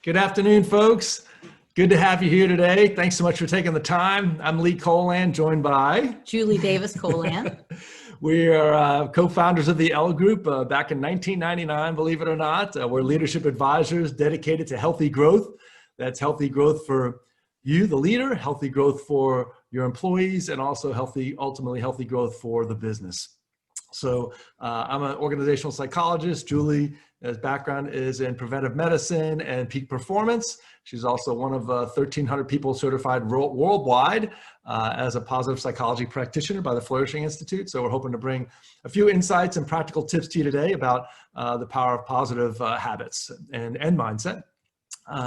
Good afternoon, folks. Good to have you here today. Thanks so much for taking the time. I'm Lee Colan, joined by Julie Davis-Colan. We are co-founders of the L Group back in 1999, believe it or not. We're leadership advisors dedicated to healthy growth. That's healthy growth for you, the leader, healthy growth for your employees, and also ultimately healthy growth for the business. So I'm an organizational psychologist. Julie's background is in preventive medicine and peak performance. She's also one of 1,300 people certified worldwide as a positive psychology practitioner by the Flourishing Institute. So we're hoping to bring a few insights and practical tips to you today about the power of positive habits and mindset.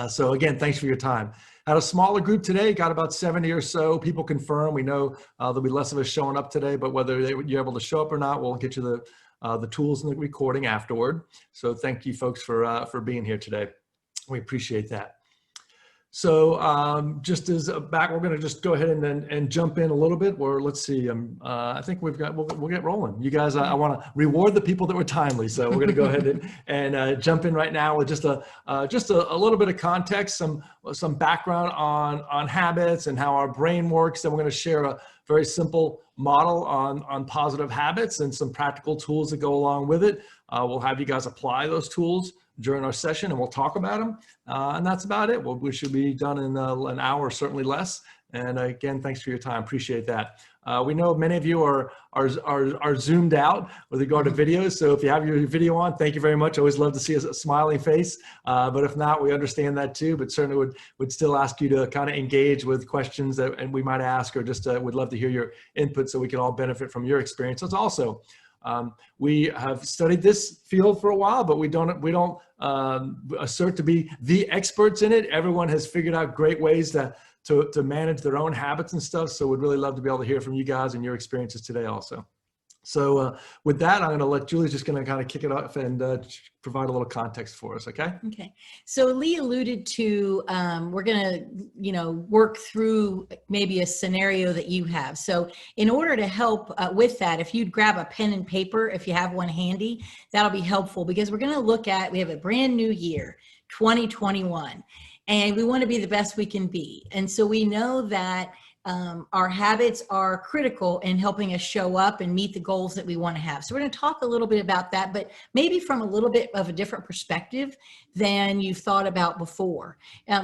So again, thanks for your time. Had a smaller group today, got about 70 or so people confirmed. We know there'll be less of us showing up today, but whether you're able to show up or not, we'll get you the tools and the recording afterward. So thank you folks for being here today. We appreciate that. So just as a back, we're going to just go ahead and jump in a little bit. Or let's see. I think we'll get rolling. You guys, I want to reward the people that were timely. So we're going to go ahead and jump in right now with just a little bit of context, some background on habits and how our brain works. Then we're going to share a very simple model on positive habits and some practical tools that go along with it. We'll have you guys apply those tools during our session, and we'll talk about them. And that's about it. We should be done in an hour, certainly less. And again, thanks for your time. Appreciate that. We know many of you are zoomed out with regard to videos. So if you have your video on, thank you very much. I always love to see a smiling face. But if not, we understand that too. But certainly would still ask you to kind of engage with questions that we might ask, or just would love to hear your input so we can all benefit from your experiences also. We have studied this field for a while, but we don't assert to be the experts in it. Everyone has figured out great ways to manage their own habits and stuff. So we'd really love to be able to hear from you guys and your experiences today also. So with that, I'm going to let Julie's just going to kind of kick it off and provide a little context for us. Okay. Okay. So Lee alluded to, we're going to, work through maybe a scenario that you have. So in order to help with that, if you'd grab a pen and paper, if you have one handy, that'll be helpful, because we're going to look at, we have a brand new year, 2021, and we want to be the best we can be. And so we know that our habits are critical in helping us show up and meet the goals that we want to have. So we're going to talk a little bit about that, but maybe from a little bit of a different perspective than you've thought about before.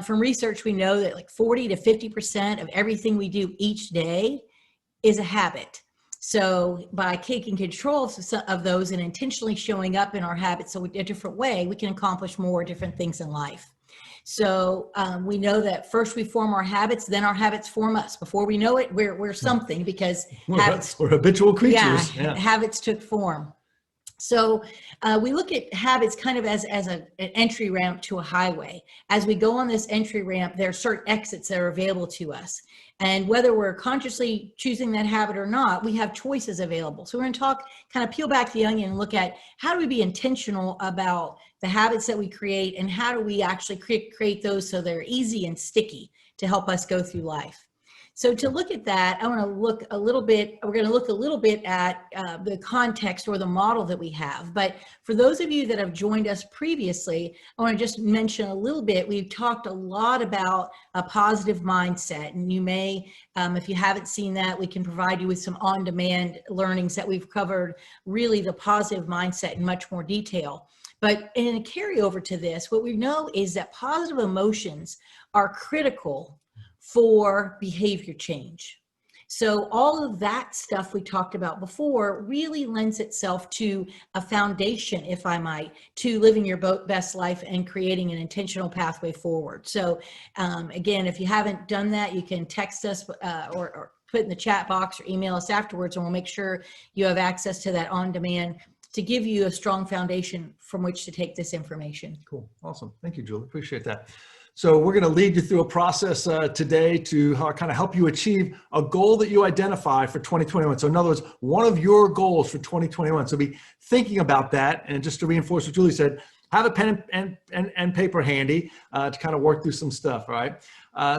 From research, we know that like 40 to 50% of everything we do each day is a habit. So by taking control of those and intentionally showing up in our habits so a different way, we can accomplish more different things in life. So we know that first we form our habits, then our habits form us. Before we know it, we're something, because we're habitual creatures. Yeah, habits took form. So we look at habits kind of as an entry ramp to a highway. As we go on this entry ramp, there are certain exits that are available to us. And whether we're consciously choosing that habit or not, we have choices available. So we're going to kind of peel back the onion and look at how do we be intentional about the habits that we create, and how do we actually create those so they're easy and sticky to help us go through life. So to look at that, we're going to look a little bit at the context or the model that we have. But for those of you that have joined us previously, I want to just mention a little bit. We've talked a lot about a positive mindset, and you may, if you haven't seen that, we can provide you with some on-demand learnings that we've covered really the positive mindset in much more detail. But in a carryover to this, what we know is that positive emotions are critical for behavior change. So all of that stuff we talked about before really lends itself to a foundation, if I might, to living your best life and creating an intentional pathway forward. So again, if you haven't done that, you can text us or put in the chat box or email us afterwards, and we'll make sure you have access to that on demand to give you a strong foundation from which to take this information. Cool. Awesome. Thank you, Julie. Appreciate that. So we're going to lead you through a process today to kind of help you achieve a goal that you identify for 2021. So in other words, one of your goals for 2021. So be thinking about that. And just to reinforce what Julie said, have a pen and paper handy to kind of work through some stuff, right?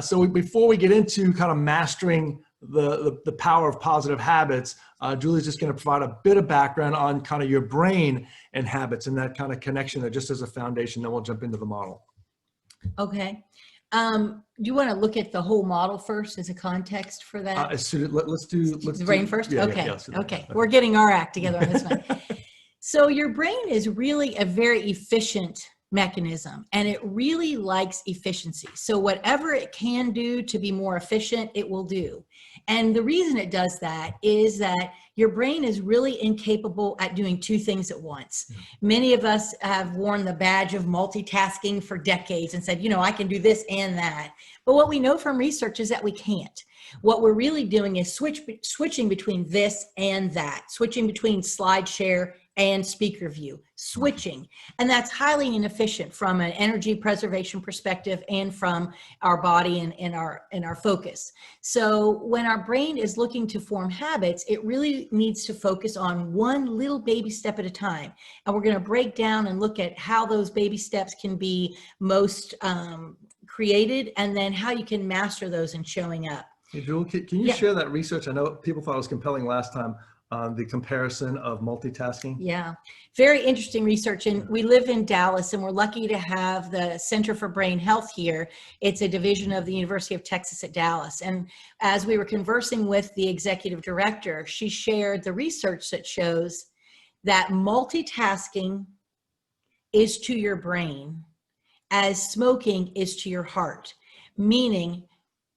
So before we get into kind of mastering the power of positive habits, Julie's just going to provide a bit of background on kind of your brain and habits and that kind of connection there, just as a foundation. Then we'll jump into the model. Okay. Do you want to look at the whole model first as a context for that? Let's do The brain first? yeah, Okay. let's do the brain. Okay. We're getting our act together on this one. So your brain is really a very efficient mechanism, and it really likes efficiency. So whatever it can do to be more efficient, it will do. And the reason it does that is that your brain is really incapable at doing two things at once. Many of us have worn the badge of multitasking for decades and said, you know, I can do this and that. But what we know from research is that we can't. What we're really doing is switching between this and that, switching between slide share and speaker view, switching. And that's highly inefficient from an energy preservation perspective and from our body and our focus. So when our brain is looking to form habits, it really needs to focus on one little baby step at a time. And we're going to break down and look at how those baby steps can be most created, and then how you can master those in showing up. Hey, Jewel, can you share that research? I know people thought it was compelling last time, the comparison of multitasking. Yeah, very interesting research. And we live in Dallas, and we're lucky to have the Center for Brain Health here. It's a division of the University of Texas at Dallas. And as we were conversing with the executive director, she shared the research that shows that multitasking is to your brain as smoking is to your heart, meaning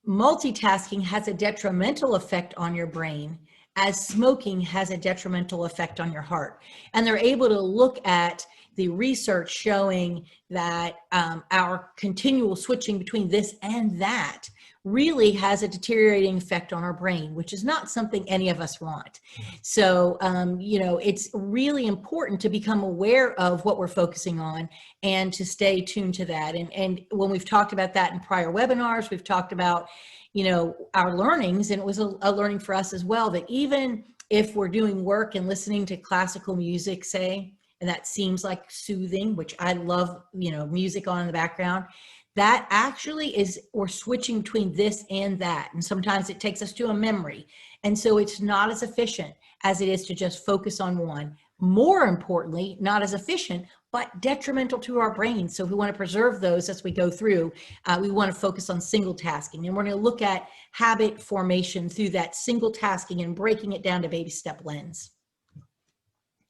multitasking has a detrimental effect on your brain as smoking has a detrimental effect on your heart. And they're able to look at the research showing that our continual switching between this and that really has a deteriorating effect on our brain, which is not something any of us want. So, you know, it's really important to become aware of what we're focusing on and to stay tuned to that. And when we've talked about that in prior webinars, we've talked about, you know, our learnings, and it was a learning for us as well, that even if we're doing work and listening to classical music, say, and that seems like soothing, which I love, you know, music on in the background, that actually is, we're switching between this and that. And sometimes it takes us to a memory. And so it's not as efficient as it is to just focus on one. More importantly, not as efficient, but detrimental to our brain. So if we want to preserve those as we go through, we want to focus on single tasking. And we're going to look at habit formation through that single tasking and breaking it down to baby step lens.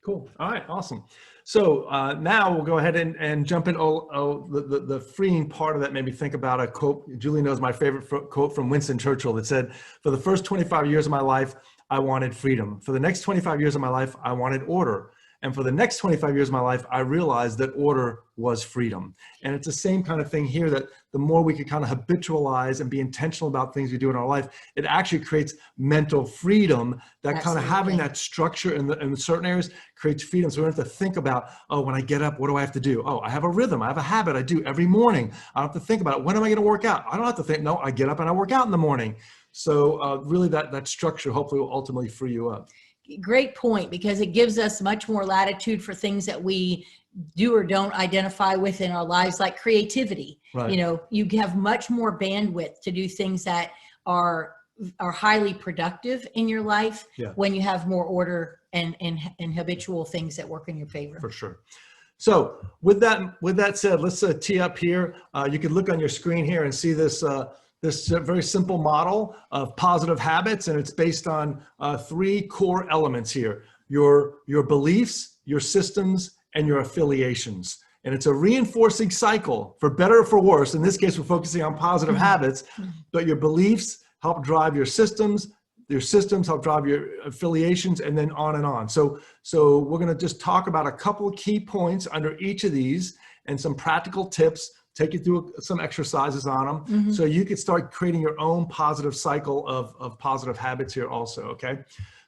Cool. All right. Awesome. So now we'll go ahead and jump in. The freeing part of that made me think about a quote. Julie knows my favorite quote from Winston Churchill that said, "For the first 25 years of my life, I wanted freedom. For the next 25 years of my life, I wanted order. And for the next 25 years of my life, I realized that order was freedom." And it's the same kind of thing here, that the more we can kind of habitualize and be intentional about things we do in our life, it actually creates mental freedom. That kind of having that structure in certain areas creates freedom. So we don't have to think about, oh, when I get up, what do I have to do? Oh, I have a rhythm. I have a habit I do every morning. I don't have to think about it. When am I going to work out? I don't have to think, no, I get up and I work out in the morning. So really that structure hopefully will ultimately free you up. Great point, because it gives us much more latitude for things that we do or don't identify with in our lives, like creativity. Right. You know, you have much more bandwidth to do things that are highly productive in your life when you have more order and habitual things that work in your favor. For sure. So with that said, let's tee up here. You can look on your screen here and see this this very simple model of positive habits, and it's based on three core elements here: your beliefs, your systems, and your affiliations. And it's a reinforcing cycle, for better or for worse. In this case, we're focusing on positive habits, but your beliefs help drive your systems help drive your affiliations, and then on and on. So we're going to just talk about a couple of key points under each of these and some practical tips, take you through some exercises on them, so you could start creating your own positive cycle of positive habits here also, okay?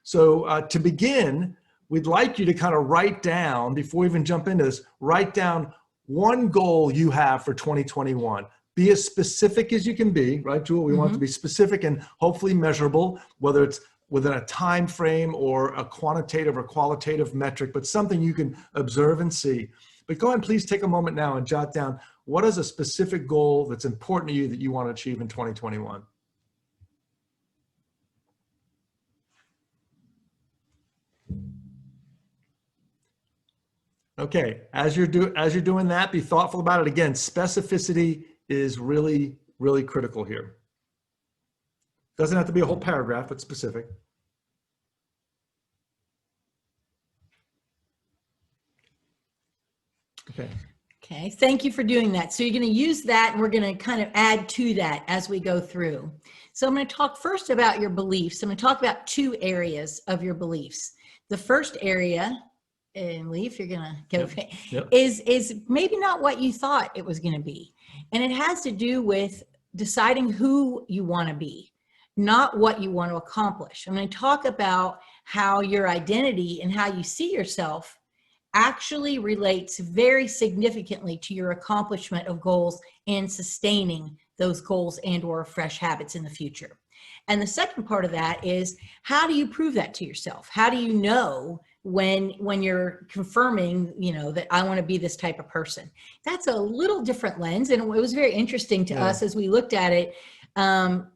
So to begin, we'd like you to kind of write down, before we even jump into this, write down one goal you have for 2021. Be as specific as you can be, right, Jewel? We want it to be specific and hopefully measurable, whether it's within a time frame or a quantitative or qualitative metric, but something you can observe and see. But go ahead and please take a moment now and jot down, what is a specific goal that's important to you that you want to achieve in 2021? Okay, as you're doing that, be thoughtful about it. Again, specificity is really, really critical here. Doesn't have to be a whole paragraph, but specific. Okay. Okay, thank you for doing that. So you're going to use that, and we're going to kind of add to that as we go through. So I'm going to talk first about your beliefs. I'm going to talk about two areas of your beliefs. The first area, and Lee, if you're going to go, Yep. is maybe not what you thought it was going to be. And it has to do with deciding who you want to be, not what you want to accomplish. I'm going to talk about how your identity and how you see yourself actually relates very significantly to your accomplishment of goals and sustaining those goals and or fresh habits in the future. And the second part of that is, how do you prove that to yourself? How do you know when you're confirming, you know, that I want to be this type of person? That's a little different lens, and it was very interesting to us as we looked at it,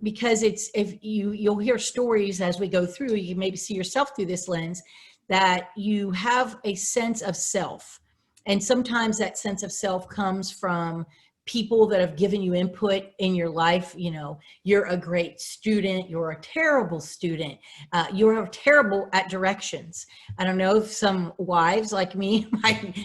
because it's, if you'll hear stories as we go through, you maybe see yourself through this lens, that you have a sense of self. And sometimes that sense of self comes from people that have given you input in your life. You know, you're a great student, you're a terrible student, you're terrible at directions. I don't know if some wives like me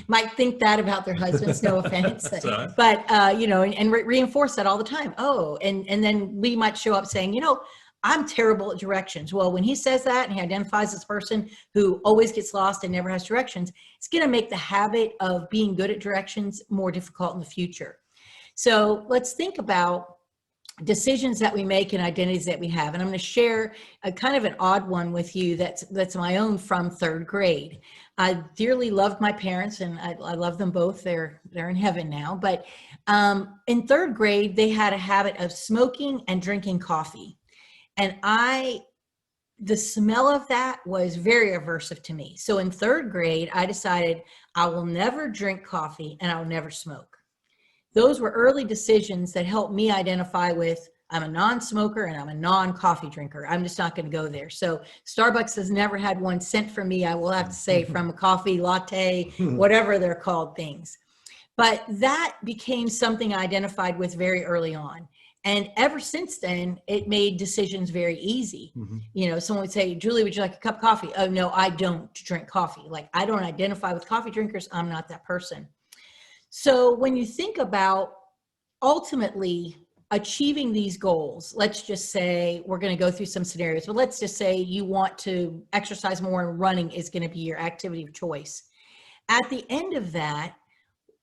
might think that about their husbands, no offense, but you know, and reinforce that all the time. Oh, and then we might show up saying, you know, I'm terrible at directions. Well, when he says that and he identifies this person who always gets lost and never has directions, it's going to make the habit of being good at directions more difficult in the future. So let's think about decisions that we make and identities that we have. And I'm going to share a kind of an odd one with you that's my own from third grade. I dearly loved my parents, and I love them both. They're in heaven now. But in third grade, they had a habit of smoking and drinking coffee. And the smell of that was very aversive to me. So in third grade, I decided I will never drink coffee and I will never smoke. Those were early decisions that helped me identify with, I'm a non-smoker and I'm a non-coffee drinker. I'm just not going to go there. So Starbucks has never had 1 cent for me, I will have to say, from a coffee, latte, whatever they're called things. But that became something I identified with very early on. And ever since then, it made decisions very easy. You know, someone would say, Julie, would you like a cup of coffee? Oh, no, I don't drink coffee. Like, I don't identify with coffee drinkers. I'm not that person. So when you think about ultimately achieving these goals, let's just say we're going to go through some scenarios, but let's just say you want to exercise more and running is going to be your activity of choice. At the end of that,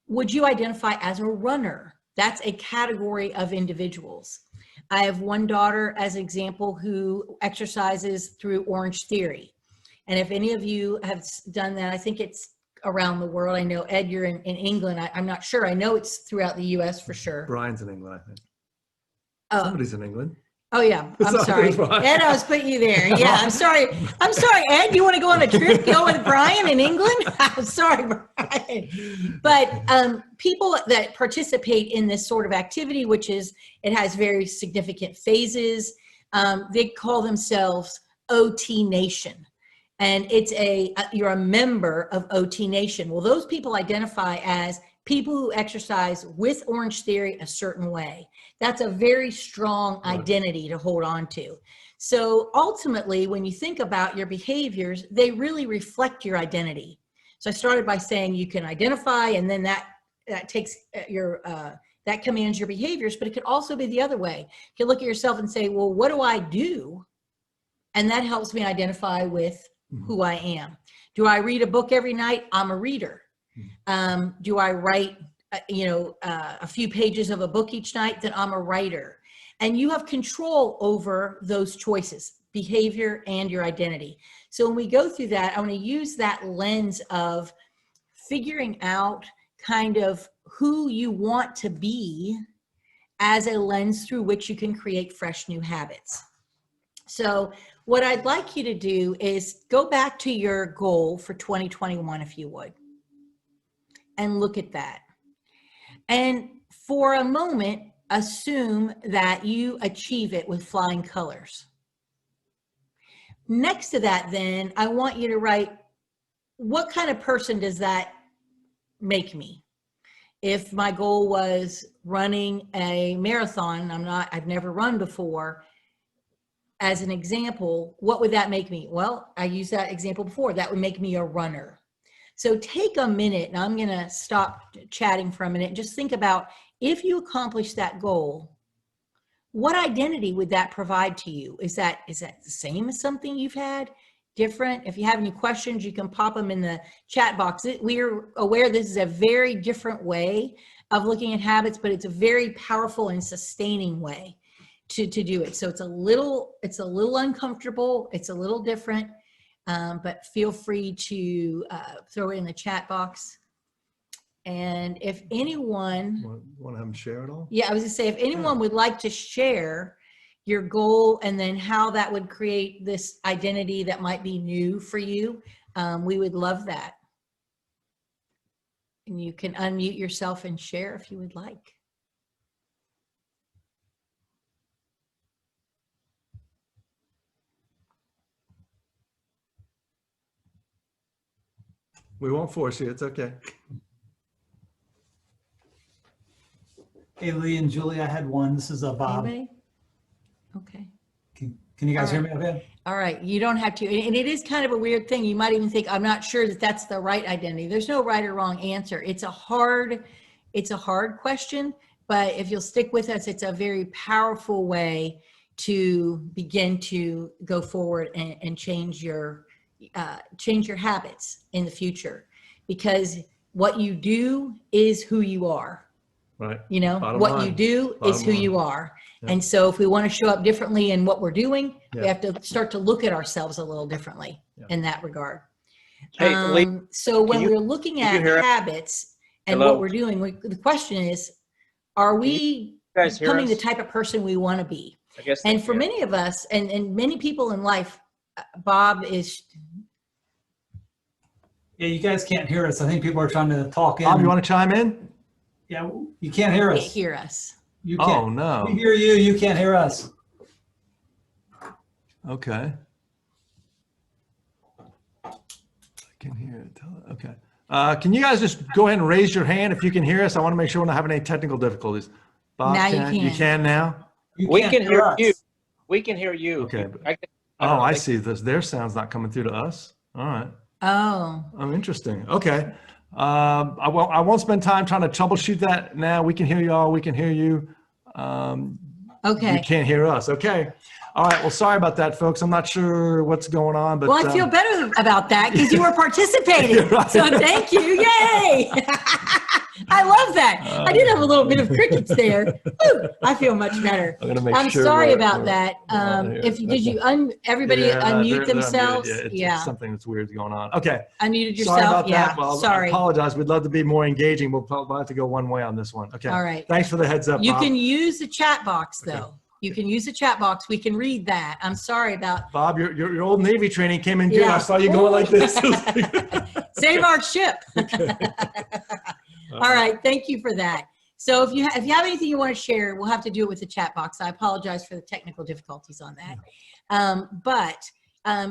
would you identify as a runner? That's a category of individuals. I have one daughter, as an example, who exercises through Orange Theory. And if any of you have done that, I think it's around the world. I know, Ed, you're in England. I'm not sure. I know it's throughout the US for sure. Brian's in England, I think. Oh. Somebody's in England. Oh yeah, I'm sorry. Ed, I was putting you there. Yeah, I'm sorry. I'm sorry, Ed, you want to go on a trip, go with Brian in England? I'm sorry, Brian. But people that participate in this sort of activity, which is, it has very significant phases, they call themselves OT Nation. And it's you're a member of OT Nation. Well, those people identify as people who exercise with Orange Theory a certain way. That's a very strong identity to hold on to. So ultimately, when you think about your behaviors, they really reflect your identity. So I started by saying you can identify, and then that takes that commands your behaviors, but it could also be the other way. You can look at yourself and say, well, what do I do? And that helps me identify with who I am. Do I read a book every night? I'm a reader. Do I write, a few pages of a book each night? Then I'm a writer. And you have control over those choices, behavior and your identity. So when we go through that, I want to use that lens of figuring out kind of who you want to be as a lens through which you can create fresh new habits. So what I'd like you to do is go back to your goal for 2021, if you would, and look at that. And for a moment, assume that you achieve it with flying colors. Next to that, then, I want you to write, what kind of person does that make me? If my goal was running a marathon, I've never run before, as an example, what would that make me? Well, I used that example before. That would make me a runner. So take a minute, and I'm going to stop chatting for a minute and just think about, if you accomplish that goal, what identity would that provide to you? Is that the same as something you've had? Different? If you have any questions, you can pop them in the chat box. We're aware this is a very different way of looking at habits, but it's a very powerful and sustaining way to do it. So it's a little uncomfortable. It's a little different, but feel free to throw it in the chat box. And if anyone want to have them share it all? Yeah, I was gonna say, if anyone would like to share your goal and then how that would create this identity that might be new for you, we would love that. And you can unmute yourself and share if you would like. We won't force you. It's okay. Hey, Lee and Julie, I had one. This is Bob. Anybody? Okay. Can you guys hear me okay? All right. You don't have to. And it is kind of a weird thing. You might even think, I'm not sure that that's the right identity. There's no right or wrong answer. It's a hard question, but if you'll stick with us, it's a very powerful way to begin to go forward and change your habits in the future, because what you do is who you are. Right. You know, Bottom what line. you do is who you are. Yeah. And so if we want to show up differently in what we're doing, Yeah. we have to start to look at ourselves a little differently in that regard. Hey, Lee, So when you- we're looking you at hear us? habits and Hello? what we're doing, the question is, are we you guys hear becoming the us? type of person we want to be? I guess. And for many of us and many people in life, Bob is, Yeah, you guys can't hear us. I think people are trying to talk in. Bob, you want to chime in? Yeah, you can't hear can't us. hear us. You Oh, can't. no. We hear you. You can't hear us. Okay. I can hear it. Okay. Can you guys just go ahead and raise your hand if you can hear us? I want to make sure we're not having any technical difficulties. Bob, Now you You can. can now? You We can't can hear us. you. We can hear you. Okay. I Oh, don't I think- see this. Their sound's not coming through to us. All right. Oh, Oh, interesting. Okay. I won't spend time trying to troubleshoot that now. We can hear you all. We can hear you. You okay. can't hear us. Okay. All right. Well, sorry about that, folks. I'm not sure what's going on, but Well, I feel better about that because you were participating. You're right. So thank you. Yay. I love that. I did have a little bit of crickets there. Woo, I feel much better. I'm gonna make I'm sure sorry we're- about we're- that. we're on here. Did you everybody Yeah, unmute they're themselves? unmuted. Yeah. It's something that's weird going on. Okay. Unmuted Sorry yourself? about Yeah. that. Well, I Sorry. apologize. We'd love to be more engaging. We'll have to go one way on this one. Okay. All right. Thanks for the heads up, You Bob. can use the chat box though. You can use the chat box. We can read that. I'm sorry about Bob, your old Navy training came in good. Yeah. I saw you going like this. save our ship. All right. Thank you for that. So if you have anything you want to share, we'll have to do it with the chat box. I apologize for the technical difficulties on that.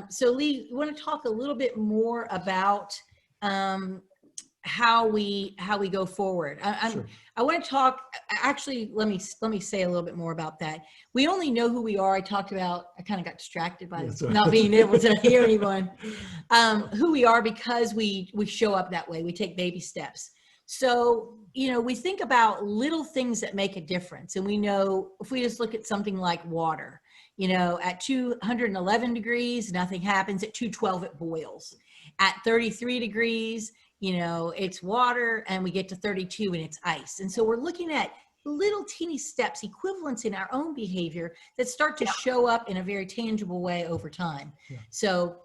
So Lee, you want to talk a little bit more about how we go forward? Sure. I want to talk, actually, let me say a little bit more about that. We only know who we are. I kind of got distracted by That's all right. not being able to hear anyone. Who we are because we show up that way. We take baby steps. So, we think about little things that make a difference. And we know if we just look at something like water, at 211 degrees, nothing happens. At 212, it boils. At 33 degrees, it's water, and we get to 32 and it's ice. And so we're looking at little teeny steps, equivalents in our own behavior that start to show up in a very tangible way over time. Yeah. So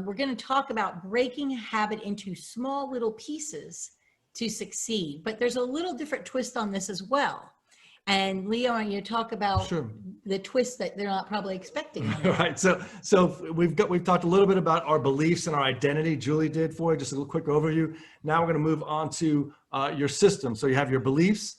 we're going to talk about breaking a habit into small little pieces to succeed, but there's a little different twist on this as well. And Leo, I want you to talk about Sure. the twist that they're not probably expecting. All right. So we've talked a little bit about our beliefs and our identity. Julie did for you, just a little quick overview. Now we're going to move on to your system. So you have your beliefs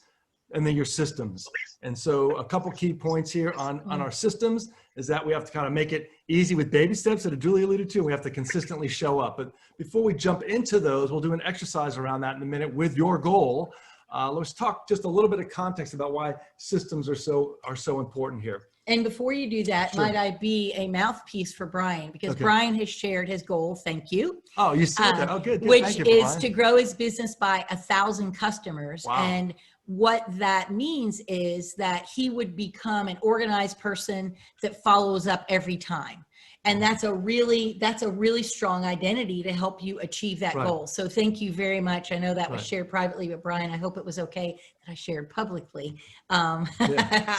and then your systems. And so a couple key points here on our systems is that we have to kind of make it easy with baby steps that Julie alluded to. And we have to consistently show up. But before we jump into those, we'll do an exercise around that in a minute with your goal let's talk just a little bit of context about why systems are so important here. And before you do that, Sure. might I be a mouthpiece for Brian? Because Okay. Brian has shared his goal. Thank you. Oh, you said that. Oh, good. Which Thank you, is Brian. to grow his business by 1,000 customers. Wow. And what that means is that he would become an organized person that follows up every time. And that's a really strong identity to help you achieve that Right. goal. So thank you very much. I know that was Right. shared privately, but Brian, I hope it was okay that I shared publicly. Yeah.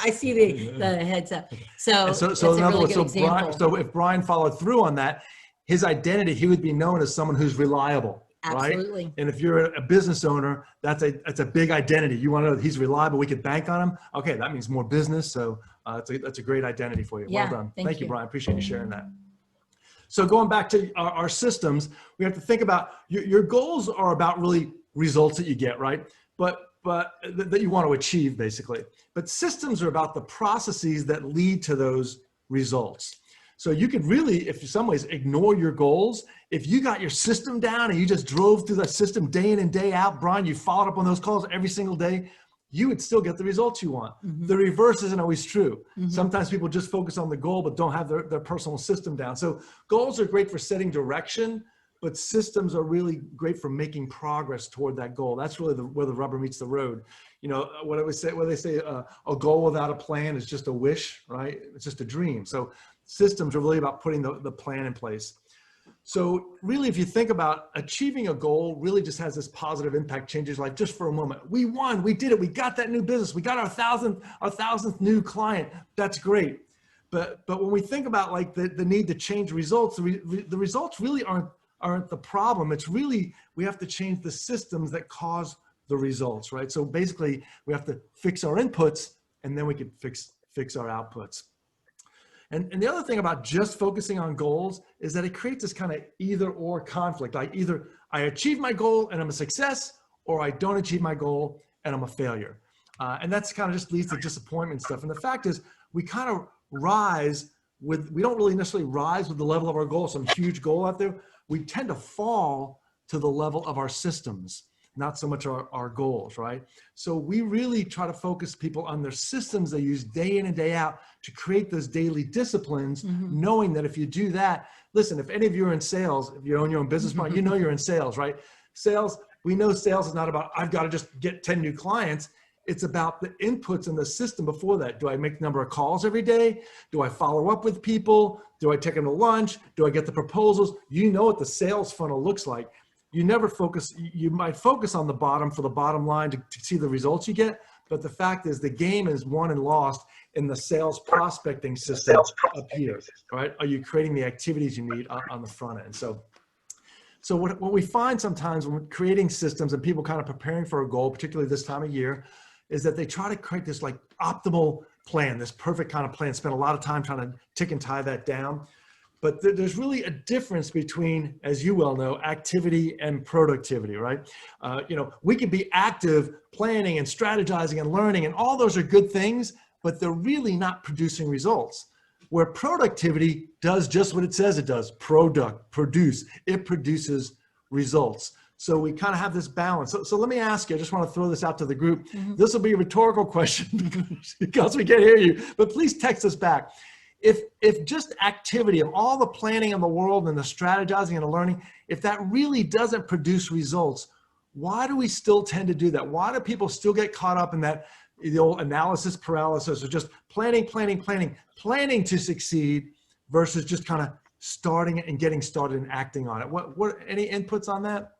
I see the heads up. So, And so that's in a other really words, good example. so if Brian followed through on that, his identity, he would be known as someone who's reliable, right? Absolutely. And if you're a business owner, that's a big identity. You want to know that he's reliable. We could bank on him. Okay, that means more business. So that's a great identity for you. Yeah, Well done. thank Thank you, you. Brian. Appreciate you sharing that. So going back to our systems, we have to think about your goals are about really results that you get, right? But that you want to achieve basically. But systems are about the processes that lead to those results. So you could really, if in some ways, ignore your goals. If you got your system down and you just drove through that system day in and day out, Brian, you followed up on those calls every single day, you would still get the results you want. Mm-hmm. The reverse isn't always true. Sometimes people just focus on the goal, but don't have their personal system down. So goals are great for setting direction, but systems are really great for making progress toward that goal. That's really where the rubber meets the road. You know, what they say, a goal without a plan is just a wish, right? It's just a dream. So systems are really about putting the plan in place. So really, if you think about achieving a goal, really just has this positive impact, changes life just for a moment. We won, we did it, we got that new business, we got our thousandth new client. That's great. But when we think about like the need to change results, the results really aren't the problem. It's really, we have to change the systems that cause the results, right? So basically, we have to fix our inputs, and then we can fix our outputs. And the other thing about just focusing on goals is that it creates this kind of either or conflict. Like either I achieve my goal and I'm a success, or I don't achieve my goal and I'm a failure. And that's kind of just leads to disappointment and stuff. And the fact is, we kind of we don't really necessarily rise with the level of our goal, some huge goal out there. We tend to fall to the level of our systems, not so much our goals, right? So we really try to focus people on their systems they use day in and day out to create those daily disciplines, knowing that if you do that, listen, if any of you are in sales, if you own your own business model, you know you're in sales, right? Sales, we know sales is not about, I've got to just get 10 new clients. It's about the inputs in the system before that. Do I make the number of calls every day? Do I follow up with people? Do I take them to lunch? Do I get the proposals? You know what the sales funnel looks like. You never focus, you might focus on the bottom for the bottom line to see the results you get, but the fact is the game is won and lost in the sales prospecting system up here, right? Are you creating the activities you need on the front end? So what we find sometimes when creating systems and people kind of preparing for a goal, particularly this time of year, is that they try to create this like optimal plan, this perfect kind of plan, spend a lot of time trying to tick and tie that down. But there's really a difference between, as you well know, activity and productivity, right? You know, we can be active, planning and strategizing and learning, and all those are good things, but they're really not producing results. Where productivity does just what it says it does, produce, it produces results. So we kind of have this balance. So let me ask you, I just want to throw this out to the group. This will be a rhetorical question because we can't hear you, but please text us back. If just activity of all the planning in the world and the strategizing and the learning, if that really doesn't produce results, why do we still tend to do that? Why do people still get caught up in that, the old analysis paralysis, or just planning to succeed versus just kind of starting it and getting started and acting on it? What any inputs on that?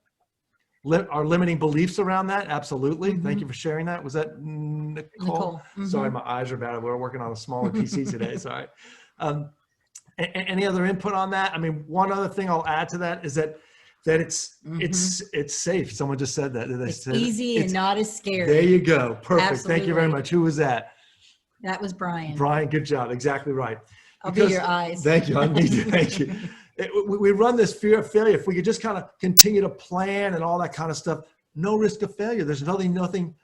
Our limiting beliefs around that? Absolutely. Thank you for sharing that. Was that Nicole? Sorry, my eyes are bad. We're working on a smaller PC today. Sorry. Any other input on that? I mean, one other thing I'll add to that is that it's safe. Someone just said that. It's easy and not as scary. There you go. Perfect. Absolutely. Thank you very much. Who was that? That was Brian. Brian, good job. Exactly right. I'll be your eyes. Thank you. Thank you. We run this fear of failure. If we could just kind of continue to plan and all that kind of stuff, no risk of failure. There's nothing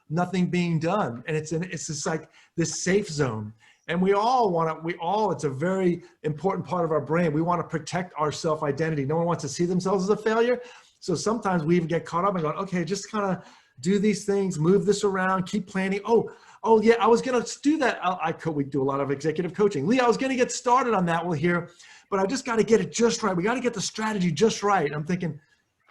being done. And it's just like this safe zone. And it's a very important part of our brain. We want to protect our self-identity. No one wants to see themselves as a failure. So sometimes we even get caught up and go, okay, just kind of do these things, move this around, keep planning. Oh yeah, I was going to do that. We do a lot of executive coaching. Lee, I was going to get started on that here, but I just got to get it just right. We got to get the strategy just right. I'm thinking,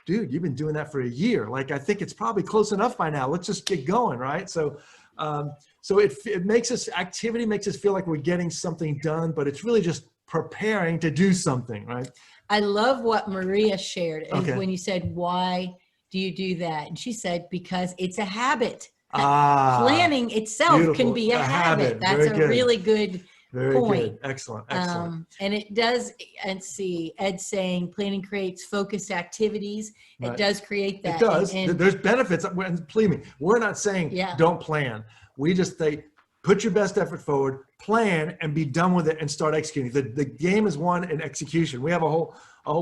dude, you've been doing that for a year. Like, I think it's probably close enough by now. Let's just get going, right? So it makes us, activity makes us feel like we're getting something done, but it's really just preparing to do something, right? I love what Maria shared Okay. when you said, why do you do that? And she said, because it's a habit. Planning itself beautiful. can be a habit. That's Very a good. really good Very point. good. Excellent. And it does, and see, Ed's saying planning creates focused activities. Right. It does create that. It does. And There's benefits. Believe me, we're not saying don't plan. We just say, put your best effort forward, plan, and be done with it and start executing. The game is won in execution. We have a whole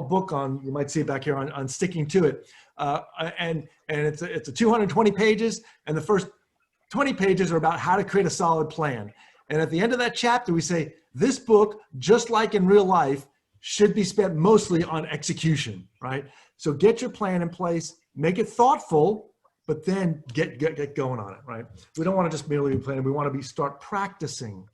book on, you might see it back here, on sticking to it. And it's a 220 pages, and the first 20 pages are about how to create a solid plan. And at the end of that chapter, we say, this book, just like in real life, should be spent mostly on execution, right? So get your plan in place, make it thoughtful, but then get going on it, right? We don't want to just merely be planning. We want to start practicing.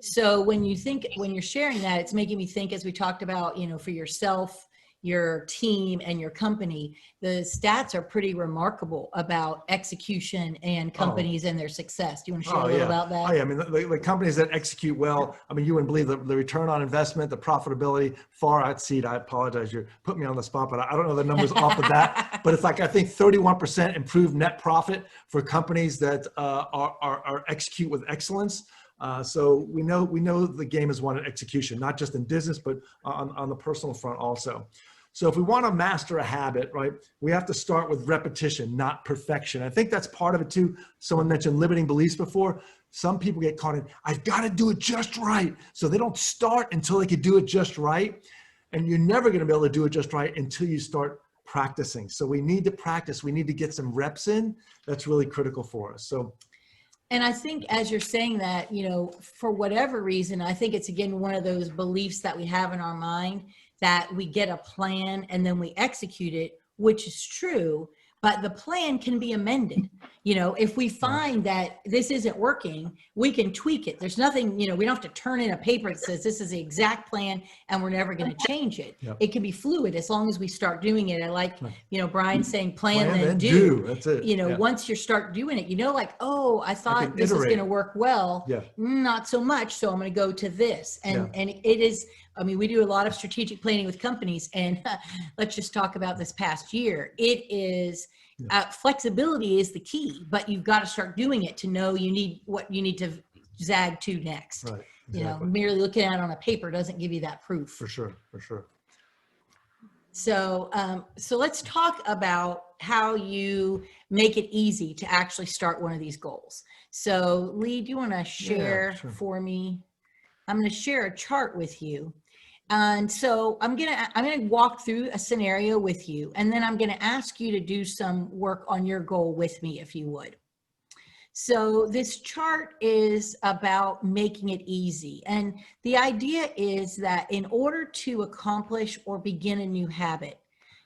So when you're sharing that, it's making me think, as we talked about, for yourself, your team, and your company, the stats are pretty remarkable about execution and companies and their success. Do you want to share a little about that? Oh yeah, I mean, the companies that execute well, I mean, you wouldn't believe the return on investment, the profitability far exceed. I apologize, you're putting me on the spot, but I don't know the numbers off of that. But it's like, I think 31% improved net profit for companies that are execute with excellence. So we know the game is won in execution, not just in business, but on the personal front also. So if we want to master a habit, right, we have to start with repetition, not perfection. I think that's part of it too. Someone mentioned limiting beliefs before. Some people get caught in, I've got to do it just right. So they don't start until they can do it just right. And you're never going to be able to do it just right until you start practicing. So we need to practice. We need to get some reps in. That's really critical for us. So. And I think as you're saying that, for whatever reason, I think it's, again, one of those beliefs that we have in our mind that we get a plan and then we execute it, which is true, but the plan can be amended. If we find that this isn't working, we can tweak it. There's nothing, we don't have to turn in a paper that says this is the exact plan and we're never going to change it. Yep. It can be fluid as long as we start doing it. I like, Brian saying plan then do. That's it. Once you start doing it, oh, I thought this was going to work well. Yeah. Not so much. So I'm going to go to this. And it is, we do a lot of strategic planning with companies, and let's just talk about this past year. It is, flexibility is the key, but you've got to start doing it to know what you need to zag to next. Right. Exactly. Merely looking at it on a paper doesn't give you that proof. For sure. So, so let's talk about how you make it easy to actually start one of these goals. So Lee, do you want to share for me? I'm going to share a chart with you. And so I'm going to walk through a scenario with you, and then I'm going to ask you to do some work on your goal with me, if you would. So this chart is about making it easy. And the idea is that in order to accomplish or begin a new habit,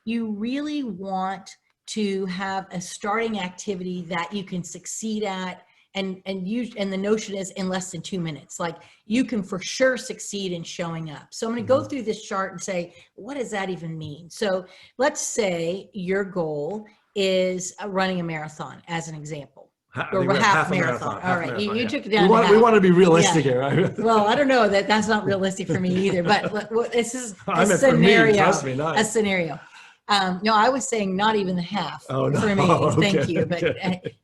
you really want to have a starting activity that you can succeed at. And the notion is in less than 2 minutes, like you can for sure succeed in showing up. So I'm going to go through this chart and say, what does that even mean? So let's say your goal is running a marathon as an example. Or half marathon. All right. You took it down to half. We want to be realistic here. Right? Well, I don't know that's not realistic for me either, but this is a scenario. For me, trust me, nice. A scenario. No, I was saying not even the half for me. Thank you. But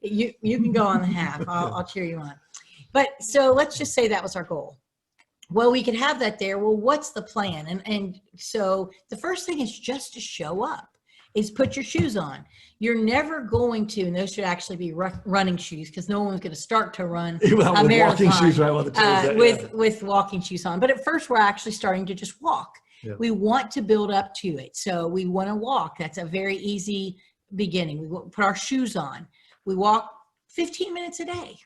you can go on the half. I'll cheer you on. But so let's just say that was our goal. Well, we could have that there. Well, what's the plan? And so the first thing is just to show up, is put your shoes on. You're never going to, and those should actually be running shoes, because no one's going to start to run a marathon walking shoes, right? With walking shoes on. But at first, we're actually starting to just walk. Yeah. We want to build up to it. So we want to walk. That's a very easy beginning. We put our shoes on. We walk 15 minutes a day.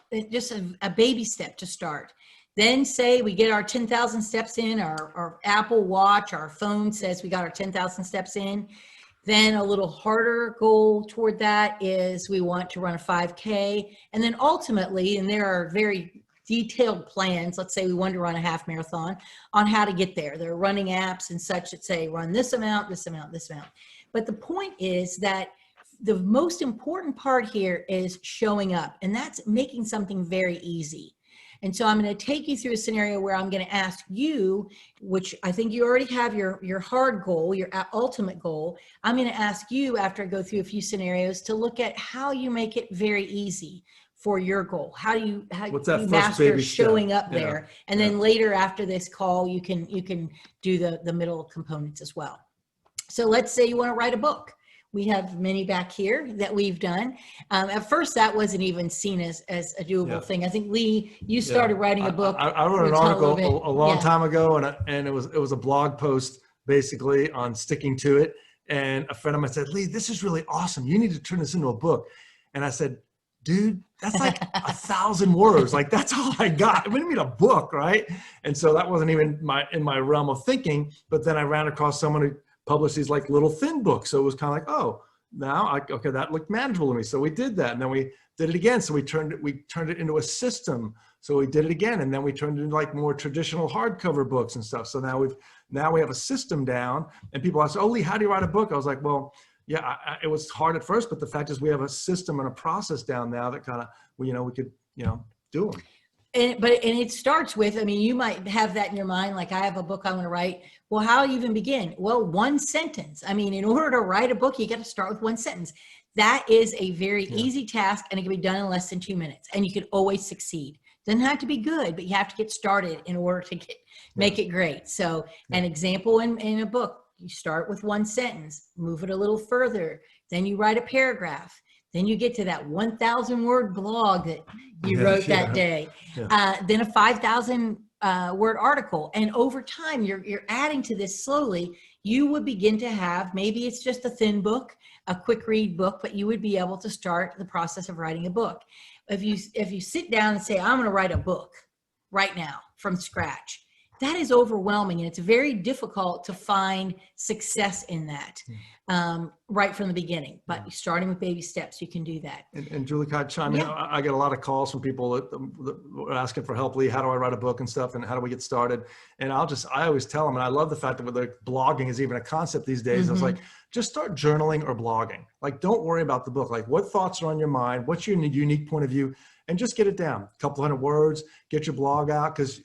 It's just a baby step to start. Then say we get our 10,000 steps in, our Apple Watch, our phone says we got our 10,000 steps in. Then a little harder goal toward that is we want to run a 5K. And then ultimately, and there are very detailed plans, let's say we want to run a half marathon, on how to get there. There are running apps and such that say run this amount, this amount, this amount. But the point is that the most important part here is showing up, and that's making something very easy. And so I'm going to take you through a scenario where I'm going to ask you, which I think you already have your hard goal, your ultimate goal. I'm going to ask you, after I go through a few scenarios, to look at how you make it very easy for your goal. How do you master baby showing step? up there? And then later after this call, you can do the middle components as well. So let's say you want to write a book. We have many back here that we've done. At first, that wasn't even seen as a doable thing. I think, Lee, you started writing a book. I wrote an article a long time ago, and it was a blog post basically on sticking to it. And a friend of mine said, Lee, this is really awesome. You need to turn this into a book. And I said, dude, that's like 1,000 words. Like, that's all I got. What do you mean a book, right? And so that wasn't even in my realm of thinking. But then I ran across someone who published these like little thin books. So it was kind of like, oh, okay, that looked manageable to me. So we did that. And then we did it again. So we turned it into a system. So we did it again. And then we turned it into like more traditional hardcover books and stuff. So now we have a system down, and people ask, oh, Lee, how do you write a book? I was like, well, yeah, it was hard at first, but the fact is we have a system and a process down now that kind of, we could, do them. And it starts with, I mean, you might have that in your mind, like I have a book I want to write. Well, how do you even begin? Well, one sentence. I mean, in order to write a book, you got to start with one sentence. That is a very easy task, and it can be done in less than 2 minutes, and you can always succeed. Doesn't have to be good, but you have to get started in order to make it great. So an example in a book, you start with one sentence, move it a little further, then you write a paragraph. Then you get to that 1,000 word blog that you wrote that day. Then a 5,000 word article. And over time, you're adding to this slowly. You would begin to have, maybe it's just a thin book, a quick read book, but you would be able to start the process of writing a book. If you sit down and say, I'm going to write a book right now from scratch, that is overwhelming, and it's very difficult to find success in that right from the beginning. But starting with baby steps, you can do that. And Julie, can I chime in? I get a lot of calls from people that are asking for help. Lee, how do I write a book and stuff, and how do we get started? And I always tell them, and I love the fact that blogging is even a concept these days. I was like, just start journaling or blogging. Like, don't worry about the book. Like, what thoughts are on your mind? What's your unique point of view? And just get it down, a couple hundred words, get your blog out. Because,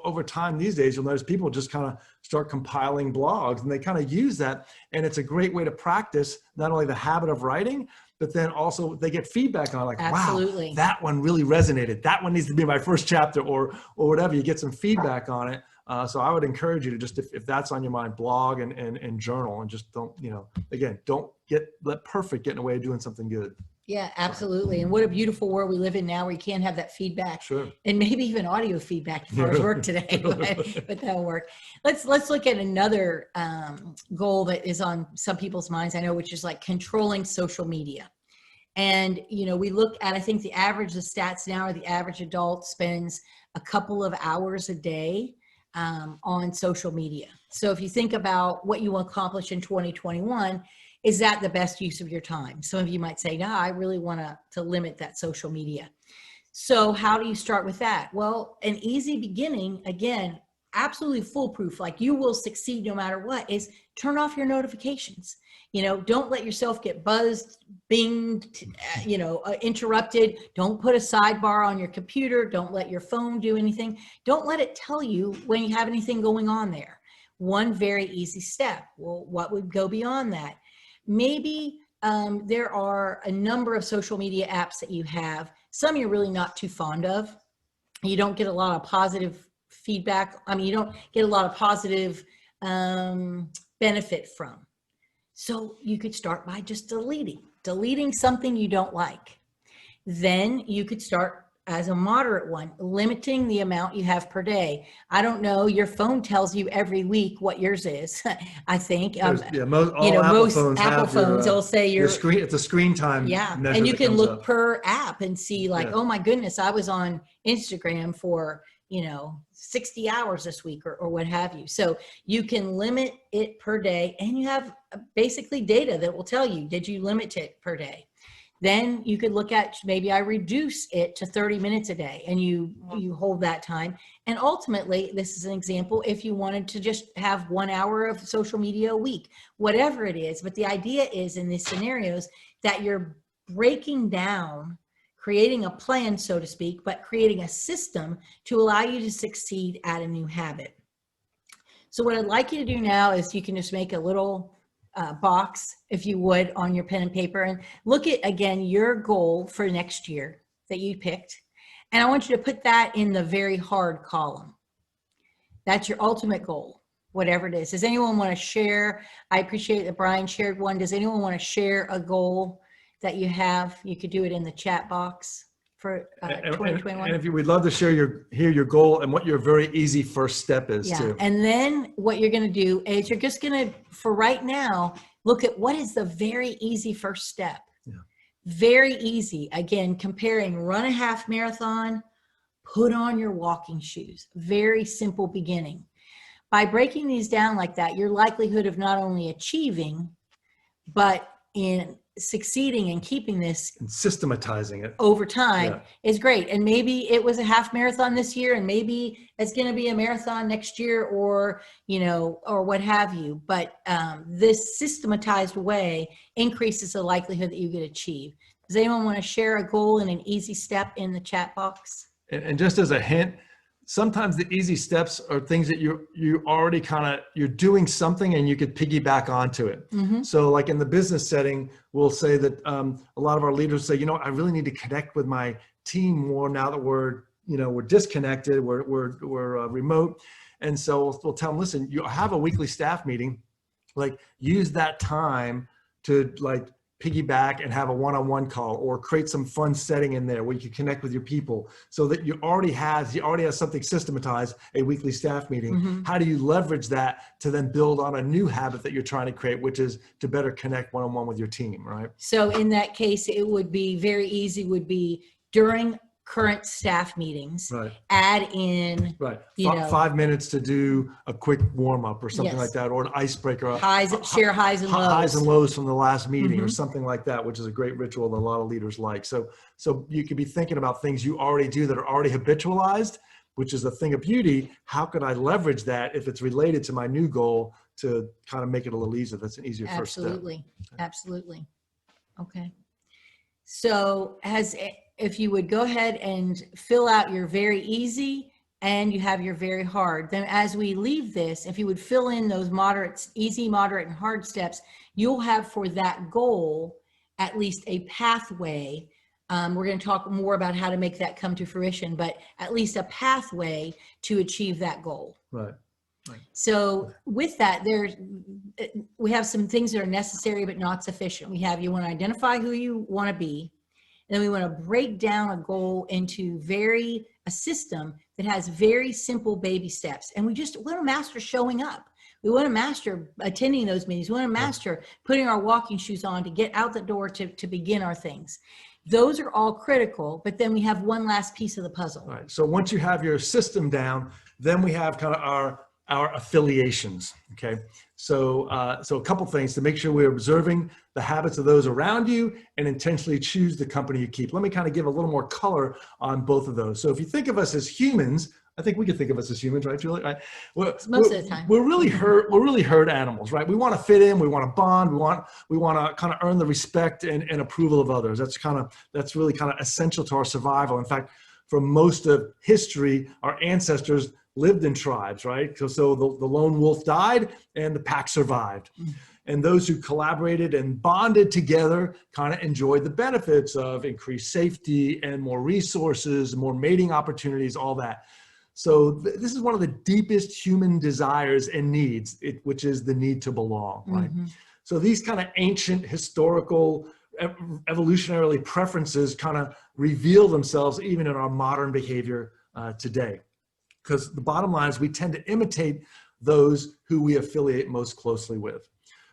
over time these days, you'll notice people just kind of start compiling blogs, and they kind of use that. And it's a great way to practice not only the habit of writing, but then also they get feedback on, like, Absolutely. Wow, that one really resonated. That one needs to be my first chapter, or whatever. You get some feedback on it. So I would encourage you to just, if that's on your mind, blog and journal, and just don't, again, don't let perfect get in the way of doing something good. Yeah, absolutely. And what a beautiful world we live in now, where you can have that feedback. Sure. And maybe even audio feedback as far as work today, but that'll work. Let's look at another goal that is on some people's minds, I know, which is like controlling social media. And, we look at, I think the stats now are the average adult spends a couple of hours a day on social media. So if you think about what you want to accomplish in 2021, is that the best use of your time? Some of you might say, no, I really want to limit that social media. So how do you start with that? Well, an easy beginning, again, absolutely foolproof, like you will succeed no matter what, is turn off your notifications. Don't let yourself get buzzed, binged, interrupted. Don't put a sidebar on your computer. Don't let your phone do anything. Don't let it tell you when you have anything going on there. One very easy step. Well, what would go beyond that? Maybe there are a number of social media apps that you have. Some you're really not too fond of. You don't get a lot of positive feedback. I mean, you don't get a lot of positive benefit from. So you could start by just deleting something you don't like. Then you could start as a moderate one, limiting the amount you have per day. I don't know, your phone tells you every week what yours is, I think. Most Apple phones will say your screen, it's a screen time. Yeah, measure and you that can comes look up. per app and see like, oh my goodness, I was on Instagram for, 60 hours this week or what have you. So you can limit it per day, and you have basically data that will tell you, did you limit it per day? Then you could look at, maybe I reduce it to 30 minutes a day, and you hold that time. And ultimately, this is an example, if you wanted to just have 1 hour of social media a week, whatever it is. But the idea is, in these scenarios, that you're breaking down, creating a plan, so to speak, but creating a system to allow you to succeed at a new habit. So what I'd like you to do now is, you can just make a little box, if you would, on your pen and paper, and look at, again, your goal for next year that you picked. And I want you to put that in the very hard column. That's your ultimate goal, whatever it is. Does anyone want to share? I appreciate that Brian shared one. Does anyone want to share a goal that you have? You could do it in the chat box for 2021. And if you, we'd love to hear your goal and what your very easy first step is too. And then what you're going to do is, you're just going to, for right now, look at what is the very easy first step. Yeah. Very easy. Again, comparing run a half marathon, put on your walking shoes. Very simple beginning. By breaking these down like that, your likelihood of not only achieving, but in succeeding and keeping this And systematizing it. over time is great. And maybe it was a half marathon this year, and maybe it's going to be a marathon next year, or, or what have you. But this systematized way increases the likelihood that you could achieve. Does anyone want to share a goal and an easy step in the chat box? And just as a hint, sometimes the easy steps are things that you already you're doing something and you could piggyback onto it. Mm-hmm. So like in the business setting, we'll say that a lot of our leaders say, I really need to connect with my team more now that we're disconnected, we're remote. And so we'll tell them, listen, you have a weekly staff meeting, like use that time to piggyback and have a one-on-one call, or create some fun setting in there where you can connect with your people, so that you already have something systematized, a weekly staff meeting. Mm-hmm. How do you leverage that to then build on a new habit that you're trying to create, which is to better connect one-on-one with your team, right? So in that case, it would be very easy, would be during current staff meetings, Right. add in, Right. you know, 5 minutes to do a quick warm up or something Yes. like that, or an icebreaker. share highs and lows. Highs and lows from the last meeting, or Mhm. something like that, which is a great ritual that a lot of leaders like. So you could be thinking about things you already do that are already habitualized, which is a thing of beauty. How could I leverage that if it's related to my new goal to kind of make it a little easier? That's an easier first step. Absolutely. Absolutely. Okay. So if you would go ahead and fill out your very easy, and you have your very hard, then as we leave this, if you would fill in those easy, moderate, and hard steps, you'll have for that goal at least a pathway. We're going to talk more about how to make that come to fruition, but at least a pathway to achieve that goal. Right. So with that, we have some things that are necessary but not sufficient. You want to identify who you want to be, and then we want to break down a goal into a system that has very simple baby steps. And we just want to master showing up. We want to master attending those meetings. We want to master putting our walking shoes on to get out the door to begin our things. Those are all critical, but then we have one last piece of the puzzle. All right. So once you have your system down, then we have kind of our affiliations. Okay. So a couple things to make sure we're observing the habits of those around you and intentionally choose the company you keep. Let me kind of give a little more color on both of those. So if you think of us as humans, I think we can think of us as humans, right, Julie? Right? Most of the time. We're really herd animals, right? We want to fit in, we want to bond, we want to kind of earn the respect and approval of others. That's really kind of essential to our survival. In fact, for most of history, our ancestors lived in tribes, right? So the lone wolf died and the pack survived. Mm. And those who collaborated and bonded together kind of enjoyed the benefits of increased safety and more resources, more mating opportunities, all that. So this is one of the deepest human desires and needs, which is the need to belong, right? Mm-hmm. So these kind of ancient historical evolutionarily preferences kind of reveal themselves even in our modern behavior today. Because the bottom line is we tend to imitate those who we affiliate most closely with.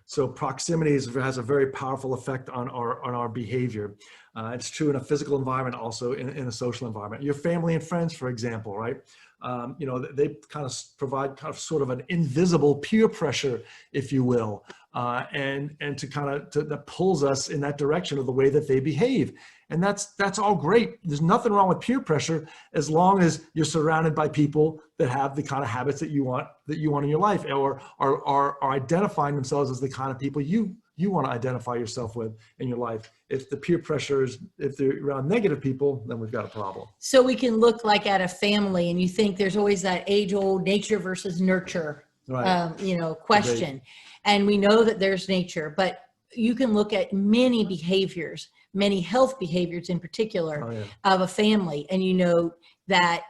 So proximity has a very powerful effect on our behavior. It's true in a physical environment, also in a social environment. Your family and friends, for example, right? They kind of provide kind of sort of an invisible peer pressure, if you will, and that pulls us in that direction of the way that they behave. And that's all great. There's nothing wrong with peer pressure as long as you're surrounded by people that have the kind of habits that you want in your life, or are identifying themselves as the kind of people you want to identify yourself with in your life. If the peer pressure if they're around negative people, then we've got a problem. So we can look like at a family, and you think there's always that age-old nature versus nurture, Right. question. And we know that there's nature, but you can look at many behaviors, many health behaviors in particular of a family, and you know that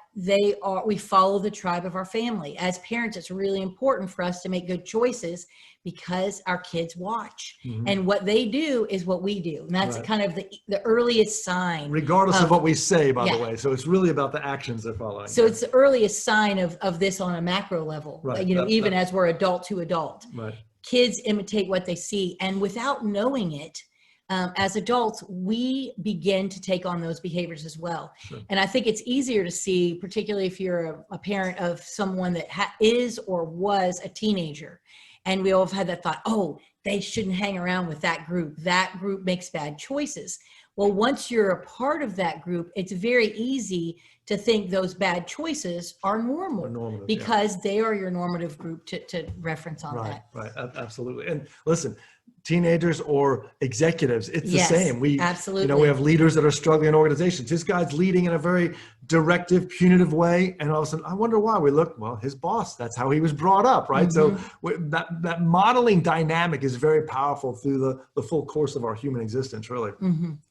we follow the tribe of our family. As parents, it's really important for us to make good choices because our kids watch, and what they do is what we do. And that's kind of the earliest sign. Regardless of what we say, by the way. So it's really about the actions they're following. So it's the earliest sign of this on a macro level, even as we're adult to adult. Right. Kids imitate what they see, and without knowing it, as adults, we begin to take on those behaviors as well. Sure. And I think it's easier to see, particularly if you're a parent of someone that is or was a teenager. And we all have had that thought, oh, they shouldn't hang around with that group. That group makes bad choices. Well, once you're a part of that group, it's very easy to think those bad choices are normal because they are your normative group to reference on that. Right, absolutely. And listen, teenagers or executives, it's the same. Absolutely. We have leaders that are struggling in organizations. This guy's leading in a very directive, punitive way, and all of a sudden, I wonder why. We look, well, his boss, that's how he was brought up, right? So that modeling dynamic is very powerful through the full course of our human existence, really.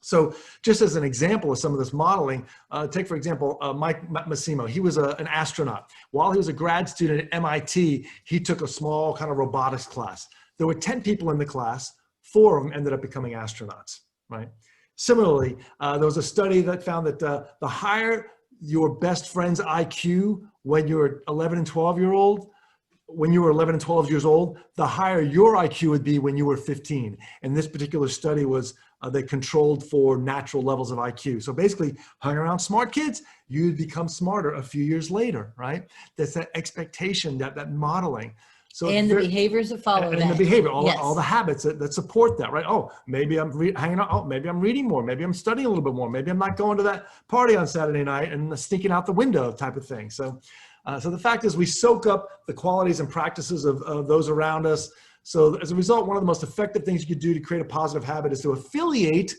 So just as an example of some of this modeling, take, for example, Mike Massimo. He was an astronaut. While he was a grad student at MIT, he took a small kind of robotics class. There were 10 people in the class. 4 of them ended up becoming astronauts, right? Similarly, there was a study that found that the higher your best friend's IQ when you're 11 and 12 year old, when you were 11 and 12 years old, the higher your IQ would be when you were 15. And this particular study was they controlled for natural levels of IQ. So basically, hang around smart kids, you'd become smarter a few years later, right? That's that expectation, that modeling. So and the behaviors that follow that. And the behavior, all the habits that support that, right? Oh, maybe I'm hanging out. Oh, maybe I'm reading more. Maybe I'm studying a little bit more. Maybe I'm not going to that party on Saturday night and sneaking out the window type of thing. So the fact is we soak up the qualities and practices of those around us. So as a result, one of the most effective things you could do to create a positive habit is to affiliate.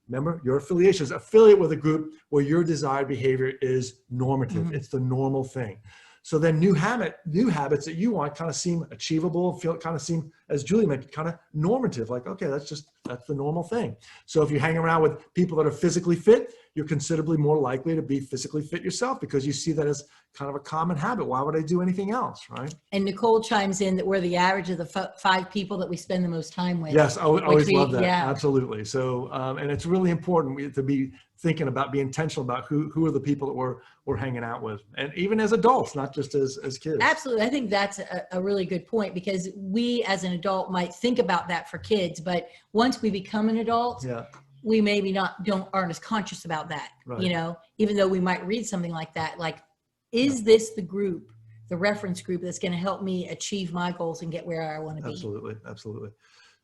Remember, your affiliations, affiliate with a group where your desired behavior is normative. It's the normal thing. So then new habits that you want kind of seem achievable, seem, as Julie mentioned, kind of normative. Like, okay, that's the normal thing. So if you hang around with people that are physically fit, you're considerably more likely to be physically fit yourself because you see that as kind of a common habit. Why would I do anything else, right? And Nicole chimes in that we're the average of the 5 people that we spend the most time with. Yes, I always love that. Yeah. Absolutely. So, and it's really important to be thinking about, be intentional about who are the people that we're hanging out with, and even as adults, not just as kids. Absolutely. I think that's a really good point, because we as an adult might think about that for kids, but once we become an adult, we maybe aren't as conscious about that, right. Even though we might read something like that, like, is this the group, the reference group that's going to help me achieve my goals and get where I want to be? Absolutely. Absolutely.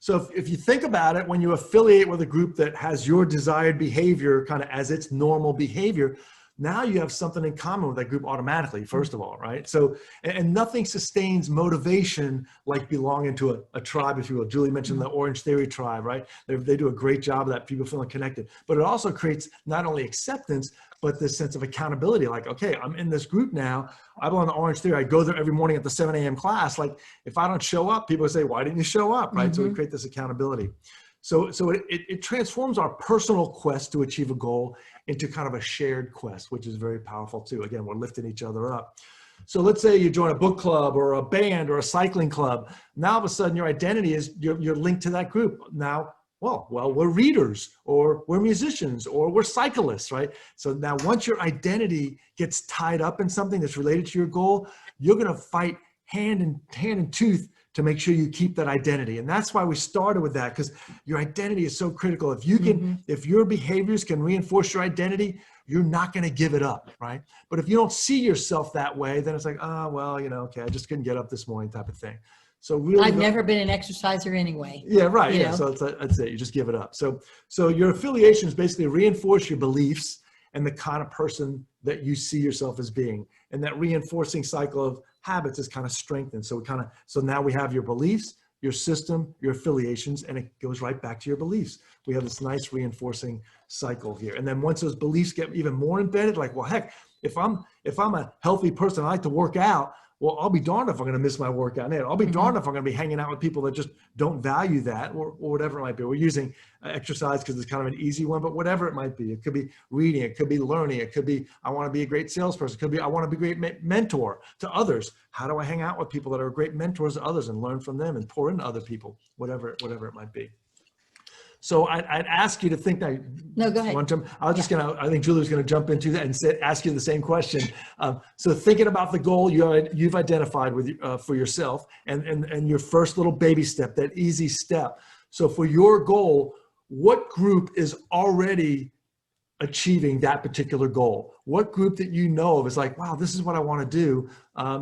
So if you think about it, when you affiliate with a group that has your desired behavior kind of as its normal behavior, now you have something in common with that group automatically, first of all, right? So, and nothing sustains motivation like belonging to a tribe, if you will. Julie mentioned the Orange Theory tribe, right? They do a great job of that, people feeling connected. But it also creates not only acceptance, but this sense of accountability. Like, okay, I'm in this group now. I belong to Orange Theory. I go there every morning at the 7 a.m. class. Like, if I don't show up, people say, why didn't you show up, right? So we create this accountability. So it transforms our personal quest to achieve a goal into kind of a shared quest, which is very powerful too. Again, we're lifting each other up. So let's say you join a book club or a band or a cycling club. Now, all of a sudden, your identity is you're linked to that group. Now, well, we're readers, or we're musicians, or we're cyclists, right? So now once your identity gets tied up in something that's related to your goal, you're going to fight hand and tooth to make sure you keep that identity. And that's why we started with that, because your identity is so critical. If you can, if your behaviors can reinforce your identity, you're not going to give it up, right? But if you don't see yourself that way, then it's like, oh, well, you know, okay, I just couldn't get up this morning type of thing. So really, I've never been an exerciser anyway. yeah, right. You Yeah. know? So that's it. You just give it up. So your affiliations basically reinforce your beliefs and the kind of person that you see yourself as being. And that reinforcing cycle of habits is kind of strengthened. So so now we have your beliefs, your system, your affiliations, and it goes right back to your beliefs. We have this nice reinforcing cycle here. And then once those beliefs get even more embedded, like, well, heck, if I'm a healthy person, I like to work out, well, I'll be darned if I'm going to miss my workout. I'll be darned if I'm going to be hanging out with people that just don't value that, or whatever it might be. We're using exercise because it's kind of an easy one, but whatever it might be. It could be reading. It could be learning. It could be, I want to be a great salesperson. It could be, I want to be a great mentor to others. How do I hang out with people that are great mentors to others and learn from them and pour into other people, whatever it might be. So I'd ask you to think that. No, go ahead. I was just I think Julie was going to jump into that and ask you the same question. So thinking about the goal you've identified with for yourself and your first little baby step, that easy step. So for your goal, what group is already achieving that particular goal? What group that you know of is like, wow, this is what I want to do.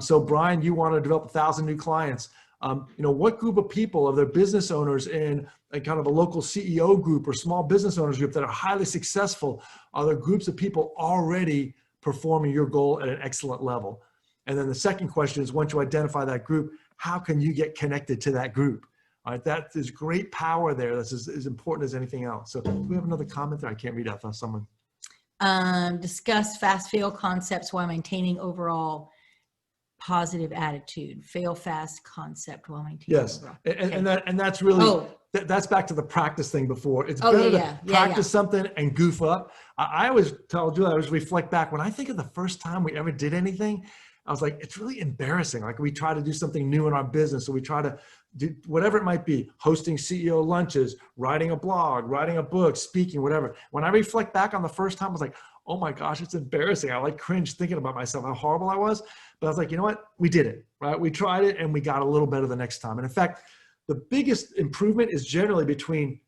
So Brian, you want to develop 1,000 new clients. What group of people are there, business owners in kind of a local CEO group or small business owners group that are highly successful? Are there groups of people already performing your goal at an excellent level? And then the second question is, once you identify that group, how can you get connected to that group? All right, that is great power there. That's as important as anything else. So do we have another comment there? I can't read out. I thought someone. Discuss fast fail concepts while maintaining overall positive attitude. Fail fast concept while maintaining. Yes, overall. and that's really, that's back to the practice thing before. It's better to practice something and goof up. I always tell Julie, I always reflect back when I think of the first time we ever did anything, I was like, it's really embarrassing. Like, we try to do something new in our business, so we try to do whatever it might be, hosting CEO lunches, writing a blog, writing a book, speaking, whatever. When I reflect back on the first time, I was like, oh my gosh, it's embarrassing. I like cringe thinking about myself, how horrible I was. But I was like, you know what? We did it, right? We tried it and we got a little better the next time. And in fact, the biggest improvement is generally between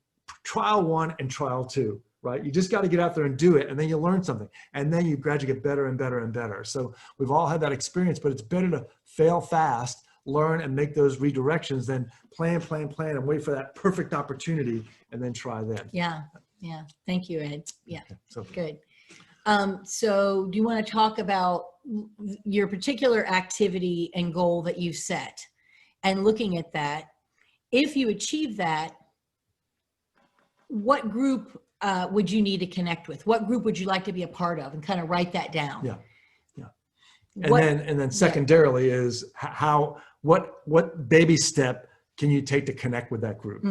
trial 1 and trial 2, right? You just got to get out there and do it, and then you learn something, and then you gradually get better and better and better. So we've all had that experience, but it's better to fail fast, learn, and make those redirections than plan, and wait for that perfect opportunity and then try then. Yeah. Thank you, Ed. Yeah, Okay, so good. So do you want to talk about your particular activity and goal that you set, and looking at that, if you achieve that, what group would you need to connect with? What group would you like to be a part of, and kind of write that down? Yeah. And then secondarily is what baby step can you take to connect with that group?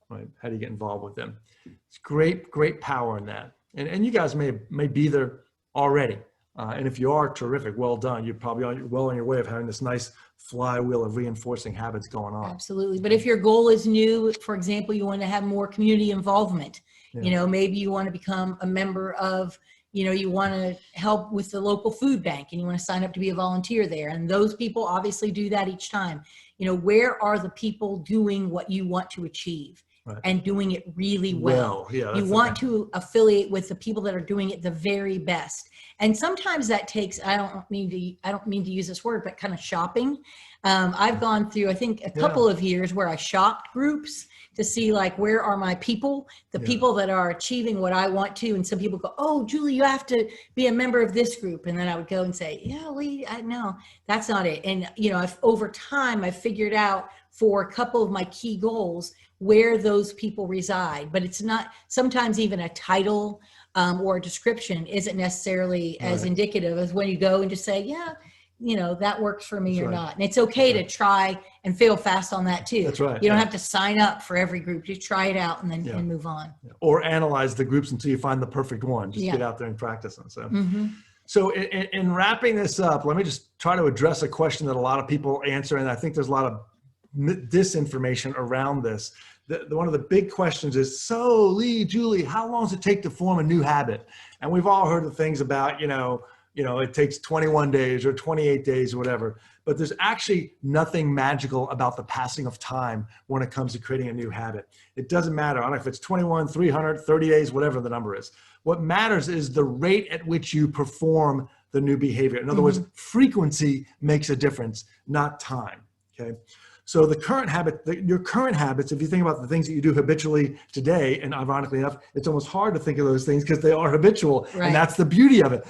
Right? How do you get involved with them? It's great power in that. And you guys may be there already. And if you are, terrific, well done. You're probably well on your way of having this nice flywheel of reinforcing habits going on. Absolutely. But if your goal is new, for example, you want to have more community involvement, maybe you want to become a member of, you want to help with the local food bank and you want to sign up to be a volunteer there. And those people obviously do that each time. Where are the people doing what you want to achieve? Right. And doing it really well. You want to affiliate with the people that are doing it the very best. And sometimes that takes, I don't mean to use this word, but kind of shopping. I've gone through, I think, a couple of years where I shopped groups to see, like, where are my people, the people that are achieving what I want to. And some people go, oh, Julie, you have to be a member of this group. And then I would go and say, yeah, Lee, no, that's not it. And, over time, I've figured out for a couple of my key goals where those people reside, but it's not, sometimes even a title or a description isn't necessarily as indicative as when you go and just say, that works for me or not. And it's okay to try and fail fast on that too. That's right. You don't have to sign up for every group. Just try it out and then and move on. Or analyze the groups until you find the perfect one. Just get out there and practice them. So, so in wrapping this up, let me just try to address a question that a lot of people answer. And I think there's a lot of disinformation around this. One of the big questions is, so Lee, Julie, how long does it take to form a new habit? And we've all heard the things about, you know, it takes 21 days or 28 days or whatever. But there's actually nothing magical about the passing of time when it comes to creating a new habit. It doesn't matter. I don't know if it's 21, 300, 30 days, whatever the number is. What matters is the rate at which you perform the new behavior. In other words, frequency makes a difference, not time. Okay. So the current habit, your current habits, if you think about the things that you do habitually today, and ironically enough, it's almost hard to think of those things because they are habitual. Right. And that's the beauty of it.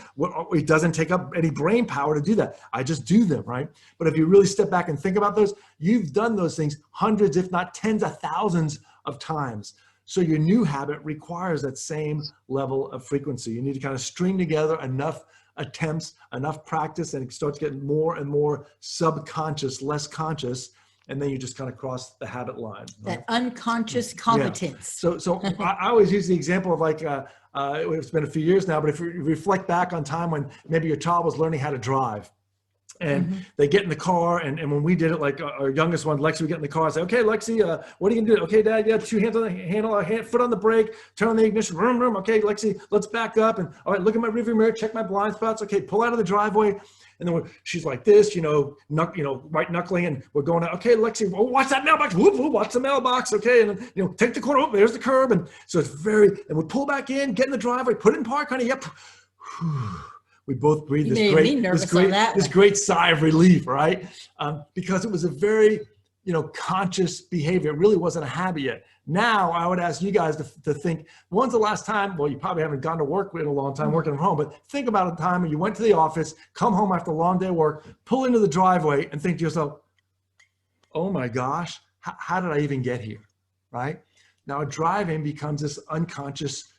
It doesn't take up any brain power to do that. I just do them, right? But if you really step back and think about those, you've done those things hundreds, if not tens of thousands of times. So your new habit requires that same level of frequency. You need to kind of string together enough attempts, enough practice, and it starts getting more and more subconscious, less conscious. And then you just kind of cross the habit line. Right? That unconscious competence. Yeah. So I always use the example of like, it's been a few years now, but if you reflect back on time when maybe your child was learning how to drive and they get in the car, and when we did it, like our youngest one, Lexi, would get in the car and say, okay, Lexi, what are you gonna do? Okay, Dad, yeah, 2 hands on the handle, foot on the brake, turn on the ignition, vroom, vroom. Okay, Lexi, let's back up. And all right, look at my rearview mirror, check my blind spots. Okay, pull out of the driveway. And then she's like this, white knuckling, and we're going, okay, Lexi, watch that mailbox, whoop, whoop, watch the mailbox, okay, and then, take the corner, there's the curb, and so it's and we pull back in, get in the driveway, put it in park, honey, yep. We both breathed this great sigh of relief, right? Because it was a very, conscious behavior. It really wasn't a habit yet. Now, I would ask you guys to think, when's the last time, well, you probably haven't gone to work in a long time working from home, but think about a time when you went to the office, come home after a long day of work, pull into the driveway and think to yourself, oh my gosh, how did I even get here, right? Now, driving becomes this unconscious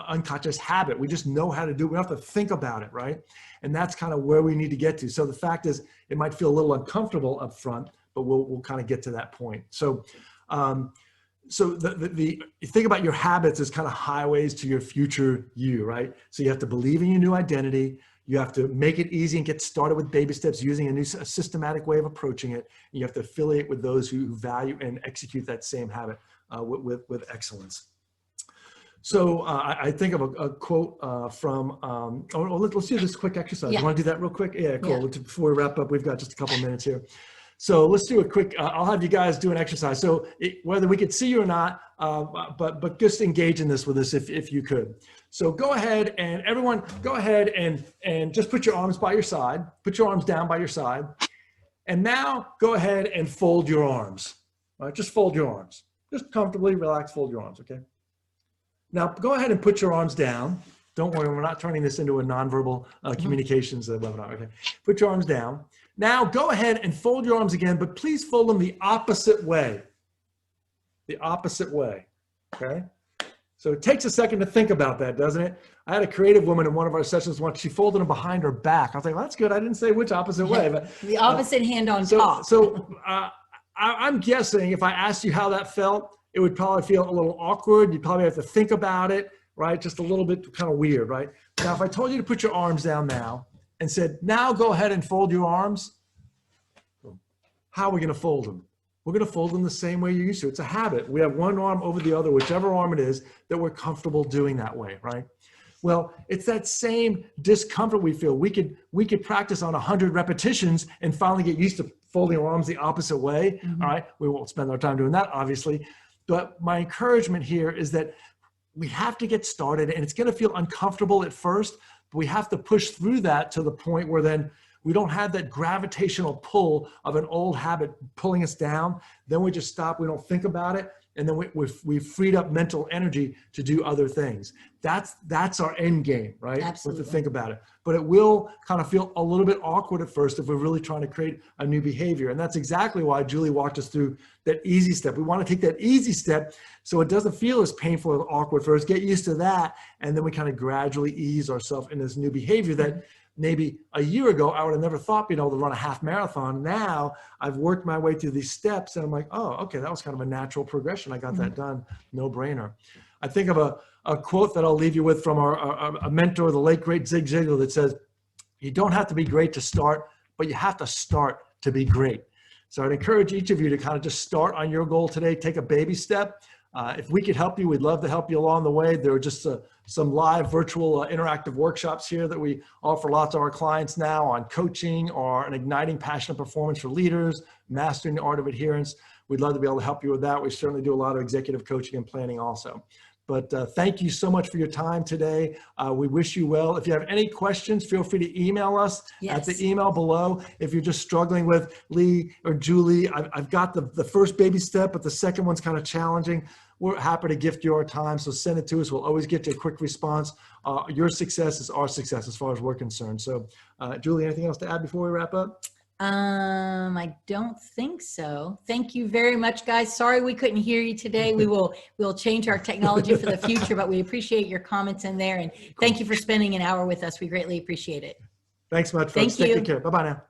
unconscious habit. We just know how to do it. We don't have to think about it, right? And that's kind of where we need to get to. So the fact is, it might feel a little uncomfortable up front, but we'll kind of get to that point. So, you think about your habits as kind of highways to your future you, right? So you have to believe in your new identity. You have to make it easy and get started with baby steps using a systematic way of approaching it. And you have to affiliate with those who value and execute that same habit with excellence. So I think of a quote from, let's do this quick exercise. You want to do that real quick? Yeah, cool. Yeah. Before we wrap up, we've got just a couple minutes here. So let's do a quick, I'll have you guys do an exercise. So whether we could see you or not, but just engage in this with us if you could. So go ahead and everyone go ahead and just put your arms by your side, put your arms down by your side. And now go ahead and fold your arms, right? Just fold your arms, just comfortably relax, fold your arms, okay? Now go ahead and put your arms down. Don't worry, we're not turning this into a nonverbal communications webinar, okay? Put your arms down. Now go ahead and fold your arms again, but please fold them the opposite way. The opposite way, okay? So it takes a second to think about that, doesn't it? I had a creative woman in one of our sessions once, she folded them behind her back. I was like, well, that's good. I didn't say which opposite way, but. The opposite hand on top. So I'm guessing if I asked you how that felt, it would probably feel a little awkward. You'd probably have to think about it, right? Just a little bit kind of weird, right? Now, if I told you to put your arms down now and said, now go ahead and fold your arms, how are we going to fold them? We're going to fold them the same way you used to. It's a habit. We have one arm over the other, whichever arm it is, that we're comfortable doing that way, right? Well, it's that same discomfort we feel. We could practice on 100 repetitions and finally get used to folding our arms the opposite way, all right? We won't spend our time doing that, obviously. But my encouragement here is that we have to get started, and it's going to feel uncomfortable at first, but we have to push through that to the point where then we don't have that gravitational pull of an old habit pulling us down. Then we just stop. We don't think about it. And then we've freed up mental energy to do other things. That's our end game, right? Absolutely. To think about it. But it will kind of feel a little bit awkward at first if we're really trying to create a new behavior. And that's exactly why Julie walked us through that easy step. We want to take that easy step so it doesn't feel as painful or awkward first, get used to that. And then we kind of gradually ease ourselves in this new behavior that maybe a year ago, I would have never thought being able to run a half marathon. Now I've worked my way through these steps and I'm like, oh, okay, that was kind of a natural progression. I got that done, no brainer. I think of a quote that I'll leave you with from a mentor, the late great Zig Ziglar, that says, you don't have to be great to start, but you have to start to be great. So I'd encourage each of you to kind of just start on your goal today, take a baby step. If we could help you, we'd love to help you along the way. There are just some live virtual interactive workshops here that we offer lots of our clients now on coaching or an igniting passionate performance for leaders, mastering the art of adherence. We'd love to be able to help you with that. We certainly do a lot of executive coaching and planning also. But thank you so much for your time today. We wish you well. If you have any questions, feel free to email us at the email below. If you're just struggling with Lee or Julie, I've got the first baby step, but the second one's kind of challenging. We're happy to gift you our time. So send it to us. We'll always get you a quick response. Your success is our success as far as we're concerned. So Julie, anything else to add before we wrap up? I don't think so. Thank you very much, guys. Sorry we couldn't hear you today. We'll change our technology for the future, but we appreciate your comments in there. And thank you for spending an hour with us. We greatly appreciate it. Thanks so much, folks. Thank you. Take good care. Bye-bye now.